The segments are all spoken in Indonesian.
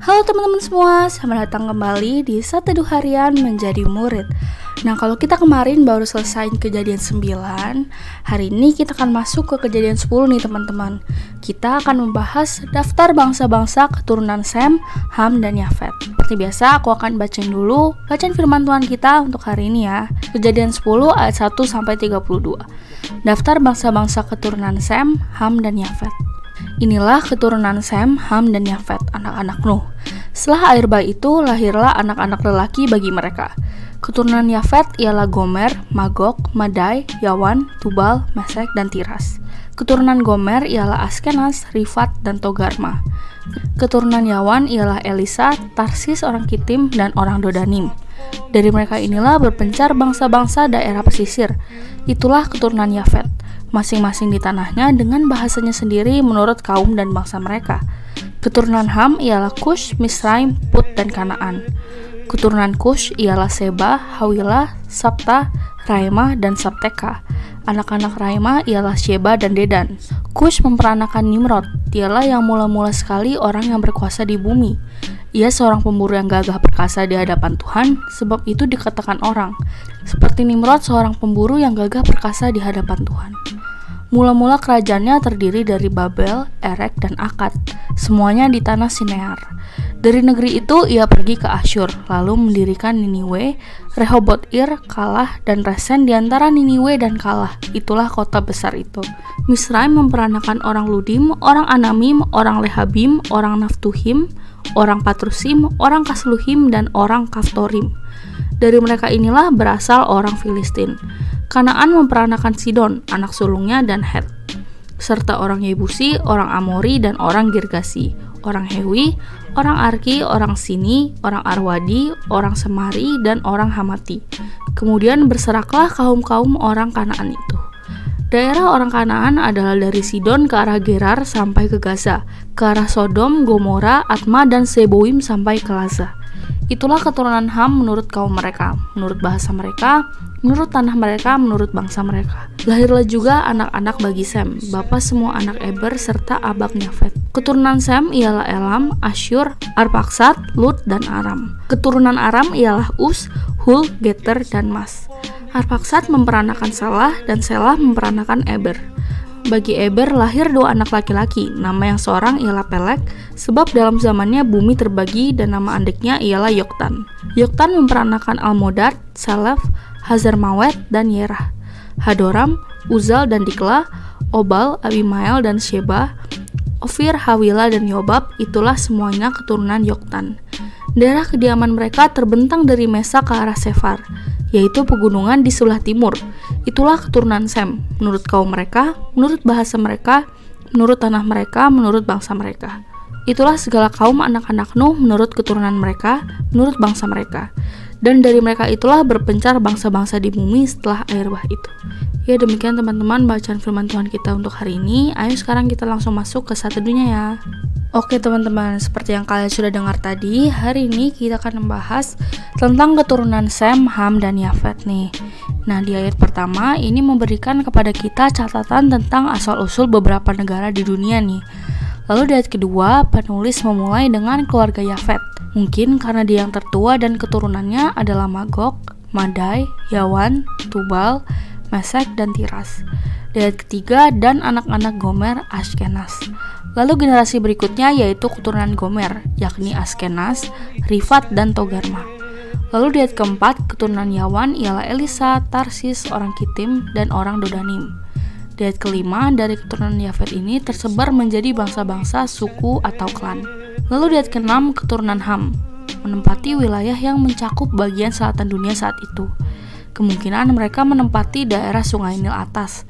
Halo teman-teman semua, selamat datang kembali di 1 Teduh Harian Menjadi Murid. Nah, kalau kita kemarin baru selesai kejadian 9, hari ini kita akan masuk ke kejadian 10 nih teman-teman. Kita akan membahas daftar bangsa-bangsa keturunan Sem, Ham, dan Yafet. Seperti biasa, aku akan bacain dulu bacaan firman Tuhan kita untuk hari ini ya. Kejadian 10 ayat 1-32. Daftar bangsa-bangsa keturunan Sem, Ham, dan Yafet. Inilah keturunan Sem, Ham, dan Yafet, anak-anak Nuh. Setelah air bah itu, lahirlah anak-anak lelaki bagi mereka. Keturunan Yafet ialah Gomer, Magog, Madai, Yawan, Tubal, Mesek, dan Tiras. Keturunan Gomer ialah Askenaz, Rifat, dan Togarma. Keturunan Yawan ialah Elisa, Tarsis orang Kitim, dan orang Dodanim. Dari mereka inilah berpencar bangsa-bangsa daerah pesisir. Itulah keturunan Yafet, masing-masing di tanahnya dengan bahasanya sendiri menurut kaum dan bangsa mereka. Keturunan Ham ialah Kush, Misraim, Put, dan Kanaan. Keturunan Kush ialah Seba, Hawilah, Sabta, Raimah, dan Sabteka. Anak-anak Raimah ialah Sheba dan Dedan. Kush memperanakan Nimrod. Dialah yang mula-mula sekali orang yang berkuasa di bumi. Ia seorang pemburu yang gagah perkasa di hadapan Tuhan, sebab itu dikatakan orang. Seperti Nimrod, seorang pemburu yang gagah perkasa di hadapan Tuhan. Mula-mula kerajaannya terdiri dari Babel, Erek, dan Akad, semuanya di tanah Sinear. Dari negeri itu ia pergi ke Asyur, lalu mendirikan Niniwe, Rehoboth-ir, Kalah, dan Resen di antara Niniwe dan Kalah. Itulah kota besar itu. Misraim memperanakan orang Ludim, orang Anamim, orang Lehabim, orang Naftuhim, orang Patrusim, orang Kasluhim, dan orang Kaftorim. Dari mereka inilah berasal orang Filistin. Kanaan memperanakan Sidon, anak sulungnya, dan Het, serta orang Yebusi, orang Amori, dan orang Girgasi, orang Hewi, orang Arki, orang Sini, orang Arwadi, orang Semari, dan orang Hamati. Kemudian berseraklah kaum-kaum orang Kanaan itu. Daerah orang Kanaan adalah dari Sidon ke arah Gerar sampai ke Gaza, ke arah Sodom, Gomora, Atma, dan Seboim sampai ke Laza. Itulah keturunan Ham menurut kaum mereka, menurut bahasa mereka, menurut tanah mereka, menurut bangsa mereka. Lahirlah juga anak-anak bagi Sem, bapa semua anak Eber serta abang Yafet. Keturunan Sem ialah Elam, Asyur, Arpaksad, Lut, dan Aram. Keturunan Aram ialah Us, Hul, Geter, dan Mas. Arpaksad memperanakan Salah, dan Selah memperanakan Eber. Bagi Eber lahir 2 anak laki-laki, nama yang seorang ialah Pelek, sebab dalam zamannya bumi terbagi dan nama adiknya ialah Yoktan. Yoktan memperanakan Almodad, Selef, Hazarmawet, dan Yerah. Hadoram, Uzal, dan Dikla, Obal, Abimael, dan Sheba, Ofir, Hawila, dan Yobab, itulah semuanya keturunan Yoktan. Daerah kediaman mereka terbentang dari Mesa ke arah Sefar, yaitu pegunungan di sebelah timur. Itulah keturunan Sem, menurut kaum mereka, menurut bahasa mereka, menurut tanah mereka, menurut bangsa mereka. Itulah segala kaum anak-anak Nuh menurut keturunan mereka, menurut bangsa mereka. Dan dari mereka itulah berpencar bangsa-bangsa di bumi setelah air bah itu. Ya, demikian teman-teman bacaan firman Tuhan kita untuk hari ini. Ayo sekarang kita langsung masuk ke 1 Teduhnya ya. Oke teman-teman, seperti yang kalian sudah dengar tadi, hari ini kita akan membahas tentang keturunan Sem, Ham, dan Yafet nih. Nah, di ayat pertama ini memberikan kepada kita catatan tentang asal-usul beberapa negara di dunia nih. Lalu di ayat kedua, penulis memulai dengan keluarga Yafet. Mungkin karena dia yang tertua dan keturunannya adalah Magog, Madai, Yawan, Tubal, Mesek, dan Tiras. Di ayat ketiga, dan anak-anak Gomer, Askenaz. Lalu generasi berikutnya yaitu keturunan Gomer, yakni Askenaz, Rifat, dan Togarma. Lalu di ayat keempat, keturunan Yawan ialah Elisa, Tarsis, orang Kitim, dan orang Dodanim. Di ayat kelima, dari keturunan Yafet ini tersebar menjadi bangsa-bangsa, suku, atau klan. Lalu di ayat keenam, keturunan Ham, menempati wilayah yang mencakup bagian selatan dunia saat itu. Kemungkinan mereka menempati daerah Sungai Nil atas.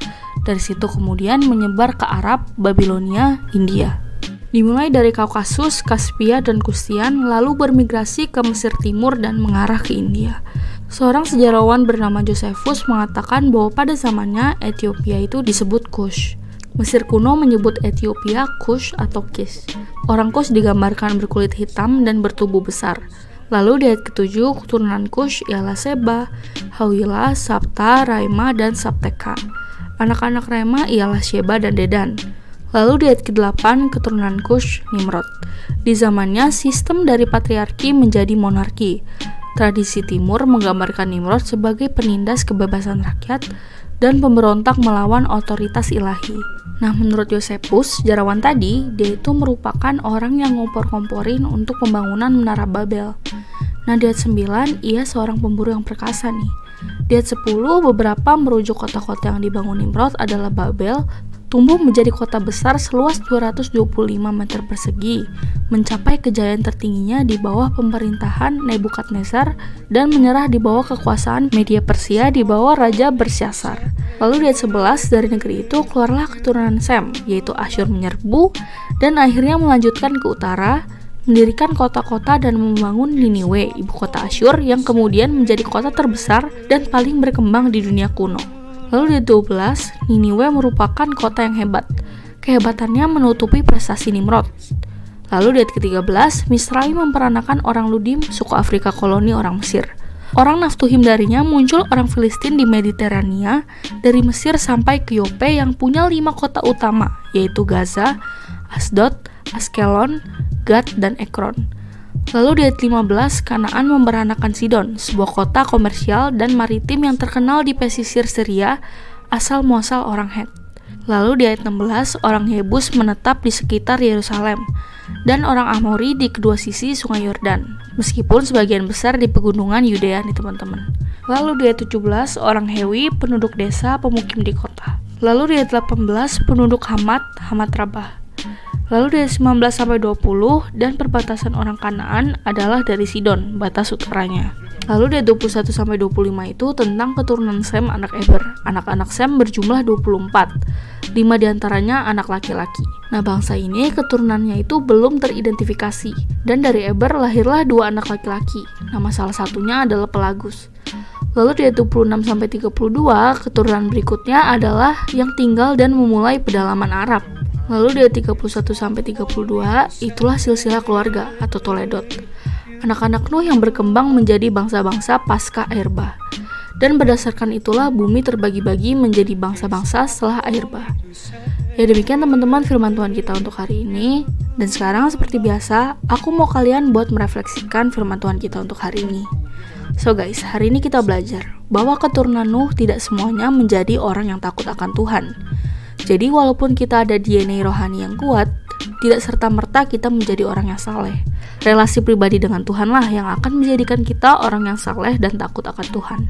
Dari situ kemudian menyebar ke Arab, Babilonia, India. Dimulai dari Kaukasus, Kaspia, dan Kustian, lalu bermigrasi ke Mesir Timur dan mengarah ke India. Seorang sejarawan bernama Josephus mengatakan bahwa pada zamannya Ethiopia itu disebut Kush. Mesir kuno menyebut Ethiopia Kush atau Kish. Orang Kush digambarkan berkulit hitam dan bertubuh besar. Lalu di ayat ketujuh, keturunan Kush ialah Seba, Hawilah, Sabta, Raimah, dan Sabteka. Anak-anak Raimah ialah Sheba dan Dedan. Lalu di ayat ke-8, keturunan Kush, Nimrod. Di zamannya, sistem dari patriarki menjadi monarki. Tradisi timur menggambarkan Nimrod sebagai penindas kebebasan rakyat dan pemberontak melawan otoritas ilahi. Nah, menurut Yosefus, sejarawan tadi, dia itu merupakan orang yang ngompor-ngomporin untuk pembangunan Menara Babel. Nah, di ayat 9, ia seorang pemburu yang perkasa nih. Di ayat 10, beberapa merujuk kota-kota yang dibangun Nimrod adalah Babel, tumbuh menjadi kota besar seluas 225 meter persegi, mencapai kejayaan tertingginya di bawah pemerintahan Nebukadnezar dan menyerah di bawah kekuasaan Media Persia di bawah Raja Bersyasar. Lalu di ayat 11, dari negeri itu keluarlah keturunan Sem, yaitu Asyur menyerbu dan akhirnya melanjutkan ke utara, mendirikan kota-kota dan membangun Niniwe, ibu kota Asyur yang kemudian menjadi kota terbesar dan paling berkembang di dunia kuno. Lalu di 12, Niniwe merupakan kota yang hebat. Kehebatannya menutupi prestasi Nimrod. Lalu di ayat ke-13, Misraim memperanakan orang Ludim, suku Afrika koloni orang Mesir. Orang Naftuhim darinya muncul orang Filistin di Mediterania, dari Mesir sampai ke Yope yang punya 5 kota utama, yaitu Gaza, Asdod, Askelon, Gad, dan Ekron. Lalu di ayat 15, Kanaan memperanakan Sidon, sebuah kota komersial dan maritim yang terkenal di pesisir Syria, asal muasal orang Het. Lalu di ayat 16, orang Yebus menetap di sekitar Yerusalem, dan orang Amori di kedua sisi sungai Yordan, meskipun sebagian besar di pegunungan Yudea nih teman-teman. Lalu di ayat 17, orang Hewi, penduduk desa, pemukim di kota. Lalu di ayat 18, penduduk Hamat Rabah. Lalu dari 19-20 dan perbatasan orang Kanaan adalah dari Sidon, batas utaranya. Lalu dari 21-25 itu tentang keturunan Sem anak Eber. Anak-anak Sem berjumlah 24, 5 diantaranya anak laki-laki. Nah, bangsa ini keturunannya itu belum teridentifikasi, dan dari Eber lahirlah 2 anak laki-laki. Nama salah satunya adalah Pelagus. Lalu dari 26-32 keturunan berikutnya adalah yang tinggal dan memulai pedalaman Arab. Lalu dari 31-32 itulah silsilah keluarga atau Toledot. Anak-anak Nuh yang berkembang menjadi bangsa-bangsa pasca air bah. Dan berdasarkan itulah bumi terbagi-bagi menjadi bangsa-bangsa setelah air bah. Ya, demikian teman-teman firman Tuhan kita untuk hari ini. Dan sekarang seperti biasa, aku mau kalian buat merefleksikan firman Tuhan kita untuk hari ini. So guys, hari ini kita belajar bahwa keturunan Nuh tidak semuanya menjadi orang yang takut akan Tuhan. Jadi walaupun kita ada DNA rohani yang kuat, tidak serta-merta kita menjadi orang yang saleh. Relasi pribadi dengan Tuhanlah yang akan menjadikan kita orang yang saleh dan takut akan Tuhan.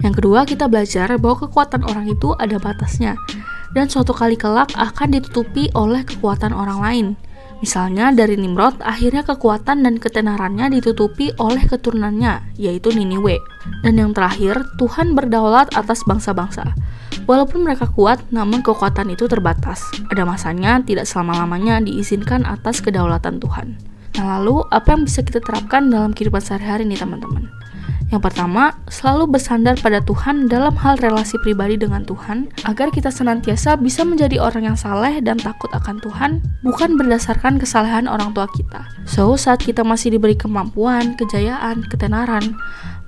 Yang kedua, kita belajar bahwa kekuatan orang itu ada batasnya, dan suatu kali kelak akan ditutupi oleh kekuatan orang lain. Misalnya dari Nimrod, akhirnya kekuatan dan ketenarannya ditutupi oleh keturunannya, yaitu Niniwe. Dan yang terakhir, Tuhan berdaulat atas bangsa-bangsa. Walaupun mereka kuat, namun kekuatan itu terbatas. Ada masanya, tidak selama-lamanya diizinkan atas kedaulatan Tuhan. Nah, lalu apa yang bisa kita terapkan dalam kehidupan sehari-hari nih teman-teman? Yang pertama, selalu bersandar pada Tuhan dalam hal relasi pribadi dengan Tuhan, agar kita senantiasa bisa menjadi orang yang saleh dan takut akan Tuhan, bukan berdasarkan kesalehan orang tua kita. So, saat kita masih diberi kemampuan, kejayaan, ketenaran,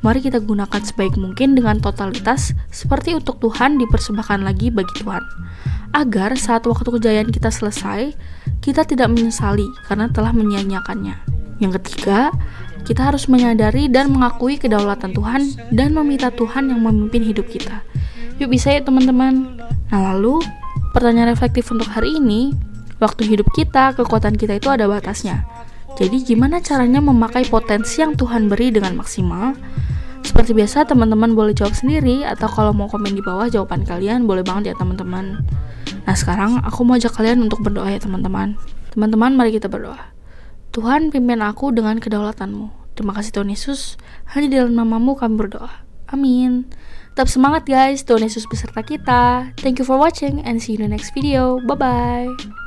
mari kita gunakan sebaik mungkin dengan totalitas, seperti untuk Tuhan dipersembahkan lagi bagi Tuhan. Agar saat waktu kejayaan kita selesai, kita tidak menyesali karena telah menyia-nyiakannya. Yang ketiga, kita harus menyadari dan mengakui kedaulatan Tuhan dan meminta Tuhan yang memimpin hidup kita. Yuk bisa ya teman-teman. Nah lalu, pertanyaan reflektif untuk hari ini, waktu hidup kita, kekuatan kita itu ada batasnya. Jadi gimana caranya memakai potensi yang Tuhan beri dengan maksimal? Seperti biasa teman-teman boleh jawab sendiri, atau kalau mau komen di bawah jawaban kalian boleh banget ya teman-teman. Nah sekarang aku mau ajak kalian untuk berdoa ya teman-teman. Teman-teman mari kita berdoa. Tuhan, pimpin aku dengan kedaulatan-Mu. Terima kasih Tuhan Yesus, hanya di dalam nama-Mu kami berdoa. Amin. Tetap semangat guys, Tuhan Yesus beserta kita. Thank you for watching and see you in the next video. Bye-bye.